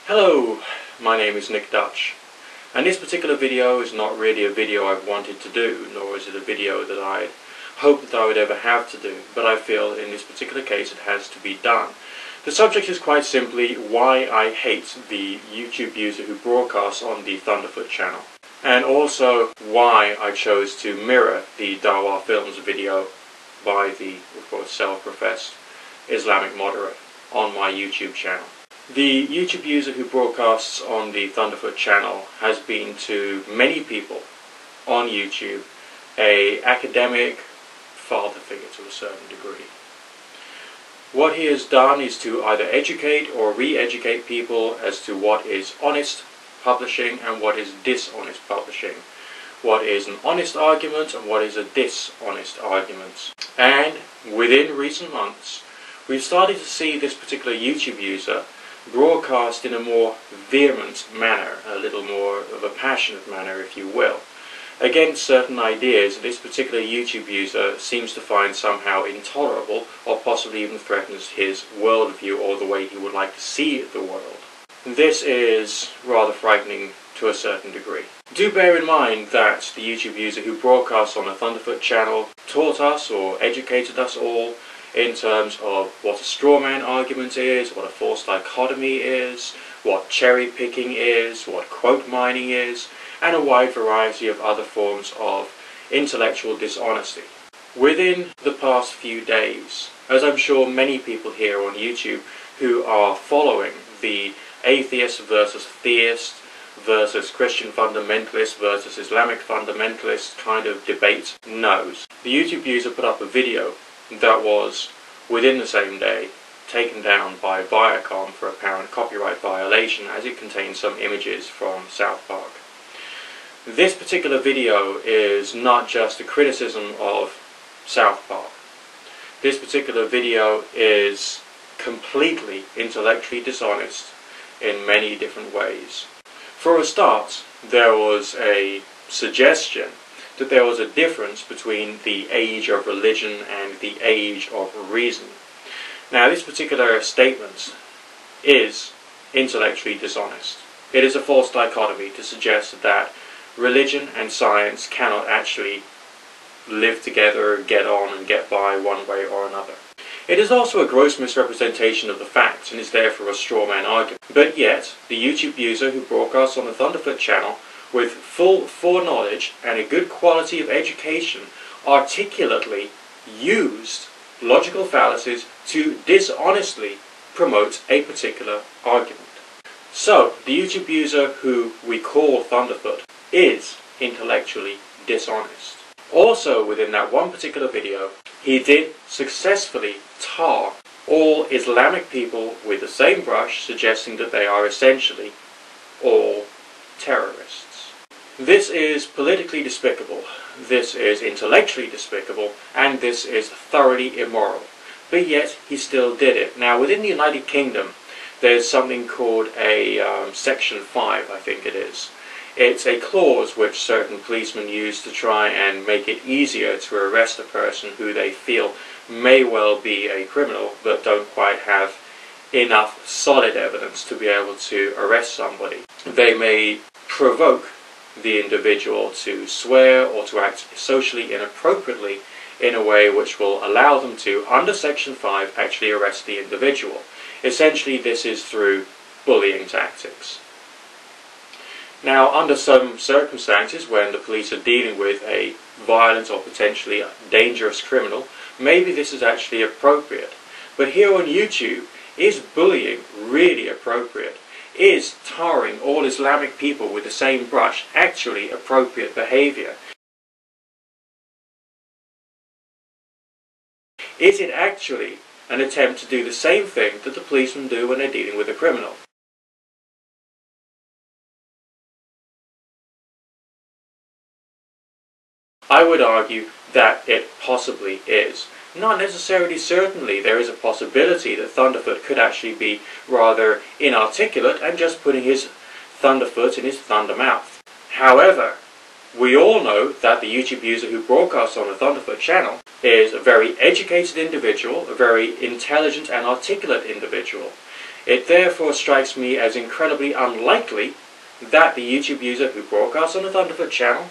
Hello, my name is Nick Dutch, and this particular video is not really a video I've wanted to do, nor is it a video that I'd hoped that I would ever have to do, but I feel in this particular case it has to be done. The subject is quite simply why I hate the YouTube user who broadcasts on the Thunderfoot channel, and also why I chose to mirror the Dawa Films video by the, of course, self-professed Islamic moderate on my YouTube channel. The YouTube user who broadcasts on the Thunderfoot channel has been to many people on YouTube an academic father figure to a certain degree. What he has done is to either educate or re-educate people as to what is honest publishing and what is dishonest publishing, what is an honest argument and what is a dishonest argument. And within recent months, we've started to see this particular YouTube user broadcast in a more vehement manner, a little more of a passionate manner, if you will, against certain ideas this particular YouTube user seems to find somehow intolerable, or possibly even threatens his worldview or the way he would like to see the world. This is rather frightening to a certain degree. Do bear in mind that the YouTube user who broadcasts on the Thunderfoot channel taught us or educated us all in terms of what a strawman argument is, what a false dichotomy is, what cherry picking is, what quote mining is, and a wide variety of other forms of intellectual dishonesty. Within the past few days, as I'm sure many people here on YouTube who are following the atheist versus theist versus Christian fundamentalist versus Islamic fundamentalist kind of debate knows, the YouTube user put up a video that was, within the same day, taken down by Viacom for apparent copyright violation, as it contains some images from South Park. This particular video is not just a criticism of South Park. This particular video is completely intellectually dishonest in many different ways. For a start, there was a suggestion that there was a difference between the age of religion and the age of reason. Now, this particular statement is intellectually dishonest. It is a false dichotomy to suggest that religion and science cannot actually live together, get on and get by one way or another. It is also a gross misrepresentation of the facts and is therefore a strawman argument. But yet, the YouTube user who broadcasts on the Thunderfoot channel with full foreknowledge and a good quality of education articulately used logical fallacies to dishonestly promote a particular argument. So, the YouTube user who we call Thunderfoot is intellectually dishonest. Also, within that one particular video, he did successfully tar all Islamic people with the same brush, suggesting that they are essentially all terrorists. This is politically despicable, this is intellectually despicable, and this is thoroughly immoral. But yet, he still did it. Now, within the United Kingdom, there's something called a Section 5, I think it is. It's a clause which certain policemen use to try and make it easier to arrest a person who they feel may well be a criminal, but don't quite have enough solid evidence to be able to arrest somebody. They may provoke the individual to swear or to act socially inappropriately in a way which will allow them to, under Section 5, actually arrest the individual. Essentially, this is through bullying tactics. Now, under some circumstances, when the police are dealing with a violent or potentially dangerous criminal, maybe this is actually appropriate. But here on YouTube, is bullying really appropriate? Is tarring all Islamic people with the same brush actually appropriate behavior? Is it actually an attempt to do the same thing that the policemen do when they're dealing with a criminal? I would argue that it possibly is. Not necessarily certainly. There is a possibility that Thunderfoot could actually be rather inarticulate and just putting his Thunderfoot in his thunder mouth. However, we all know that the YouTube user who broadcasts on the Thunderfoot channel is a very educated individual, a very intelligent and articulate individual. It therefore strikes me as incredibly unlikely that the YouTube user who broadcasts on the Thunderfoot channel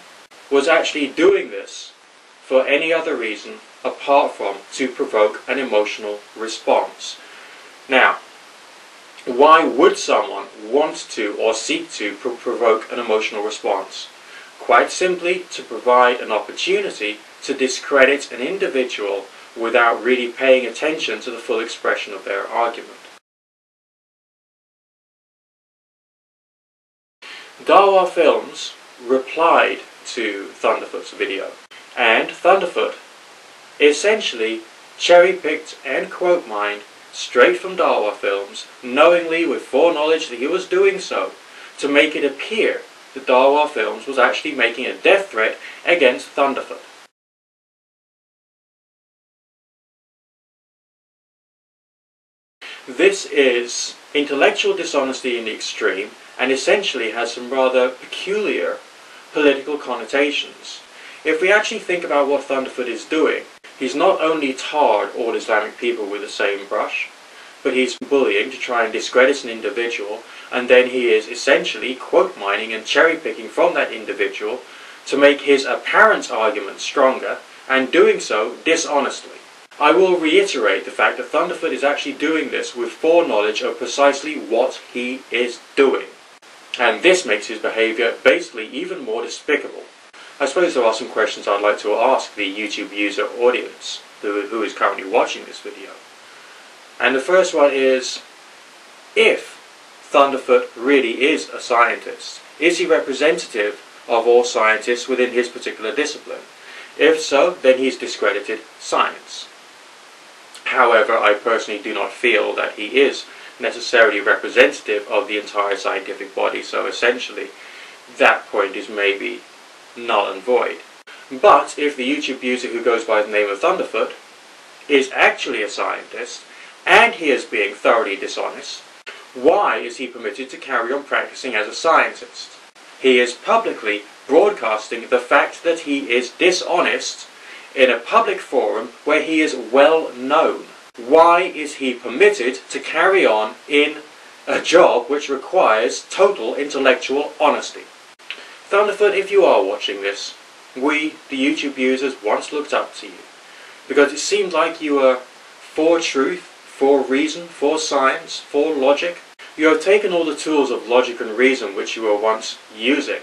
was actually doing this for any other reason apart from to provoke an emotional response. Now, why would someone want to or seek to provoke an emotional response? Quite simply to provide an opportunity to discredit an individual without really paying attention to the full expression of their argument. Dawa Films replied to Thunderfoot's video, and Thunderfoot essentially cherry-picked and quote-mined straight from Dawa Films, knowingly with foreknowledge that he was doing so, to make it appear that Dawa Films was actually making a death threat against Thunderfoot. This is intellectual dishonesty in the extreme, and essentially has some rather peculiar political connotations. If we actually think about what Thunderfoot is doing, he's not only tarred all Islamic people with the same brush, but he's bullying to try and discredit an individual, and then he is essentially quote mining and cherry picking from that individual to make his apparent argument stronger, and doing so dishonestly. I will reiterate the fact that Thunderfoot is actually doing this with foreknowledge of precisely what he is doing. And this makes his behaviour basically even more despicable. I suppose there are some questions I'd like to ask the YouTube user audience who is currently watching this video. And the first one is, if Thunderfoot really is a scientist, is he representative of all scientists within his particular discipline? If so, then he's discredited science. However, I personally do not feel that he is necessarily representative of the entire scientific body, so essentially that point is maybe null and void. But if the YouTube user who goes by the name of Thunderfoot is actually a scientist, and he is being thoroughly dishonest, why is he permitted to carry on practicing as a scientist? He is publicly broadcasting the fact that he is dishonest in a public forum where he is well known. Why is he permitted to carry on in a job which requires total intellectual honesty? Thunderfoot, if you are watching this, we, the YouTube users, once looked up to you, because it seemed like you were for truth, for reason, for science, for logic. You have taken all the tools of logic and reason which you were once using,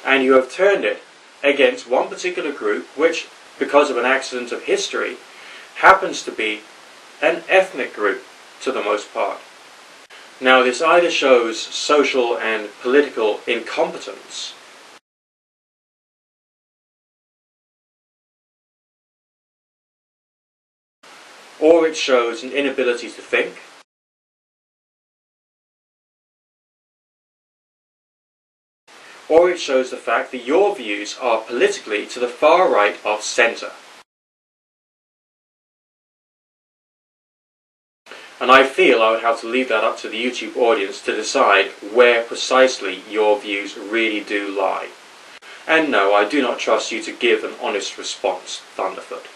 and you have turned it against one particular group which, because of an accident of history, happens to be an ethnic group to the most part. Now, this either shows social and political incompetence, or it shows an inability to think, or it shows the fact that your views are politically to the far right of centre. And I feel I would have to leave that up to the YouTube audience to decide where precisely your views really do lie. And no, I do not trust you to give an honest response, Thunderfoot.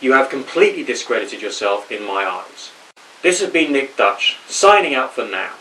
You have completely discredited yourself in my eyes. This has been Nick Dutch, signing out for now.